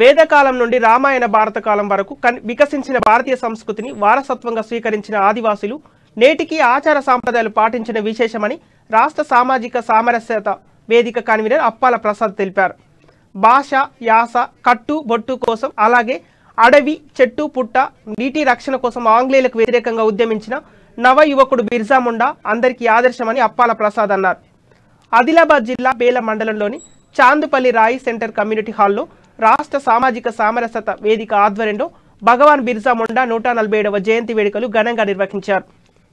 వేదకాలం నుండి రామాయణ భారత కాలం వరకు వికసించిన భారతీయ సంస్కృతిని వారసత్వంగా స్వీకరించిన ఆదివాసులు నేటికి ఆచార సాంప్రదాయాలు పాటించిన విశేషమని రాష్ట్ర సామాజిక సామరస్యత వేదిక కన్వీనర్ అప్పాల ప్రసాద్ తెలిపారు. భాష, యాస, కట్టు బొట్టు కోసం అలాగే అడవి, చెట్టు, పుట్ట, నీటి రక్షణ కోసం ఆంగ్లేయులకు వ్యతిరేకంగా ఉద్యమించిన నవ యువకుడు బిర్సా ముండా అందరికీ ఆదర్శమని అప్పాల ప్రసాద్ అన్నారు. ఆదిలాబాద్ జిల్లా బేల మండలంలోని చాందుపల్లి రాయి సెంటర్ కమ్యూనిటీ హాల్లో రాష్ట్ర సామాజిక సామరస్యత వేదిక ఆధ్వర్యంలో భగవాన్ బిర్సా ముండా 147వ జయంతి వేడుకలు ఘనంగా నిర్వహించారు.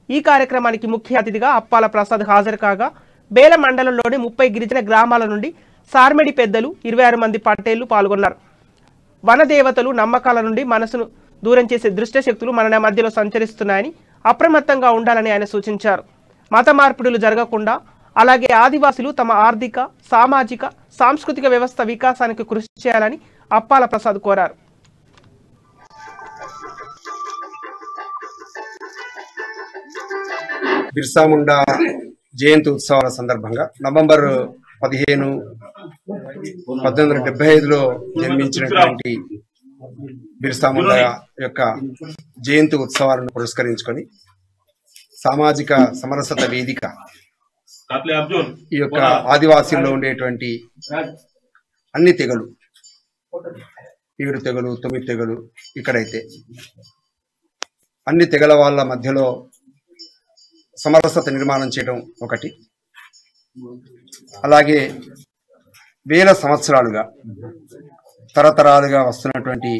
ఈ కార్యక్రమానికి ముఖ్య అతిథిగా అప్పాల ప్రసాద్ హాజరు కాగా బేల మండలంలోని 30 గిరిజన గ్రామాల నుండి సార్మెడి పెద్దలు 26 మంది పట్టేళ్లు పాల్గొన్నారు. వనదేవతలు నమ్మకాల నుండి మనసును దూరం చేసే దుష్ట శక్తులు మన మధ్యలో సంచరిస్తున్నాయని అప్రమత్తంగా ఉండాలని ఆయన సూచించారు. మత మార్పిడులు జరగకుండా అలాగే ఆదివాసులు తమ ఆర్థిక, సామాజిక, సాంస్కృతిక వ్యవస్థ వికాసానికి కృషి చేయాలని అప్పాల ప్రసాద్ కోరారు. బిర్సా ముండా జయంతి ఉత్సవాల సందర్భంగా నవంబర్ 15, 1875లో జన్మించినటువంటి బిర్సా ముండా యొక్క జయంతి ఉత్సవాలను పురస్కరించుకొని సామాజిక సమరసత వేదిక ఈ యొక్క ఆదివాసీల్లో ఉండేటువంటి అన్ని తెగలు 7 తెగలు 9 తెగలు ఇక్కడైతే అన్ని తెగల వాళ్ళ మధ్యలో సమరసత నిర్మాణం చేయడం ఒకటి, అలాగే వేల సంవత్సరాలుగా తరతరాలుగా వస్తున్నటువంటి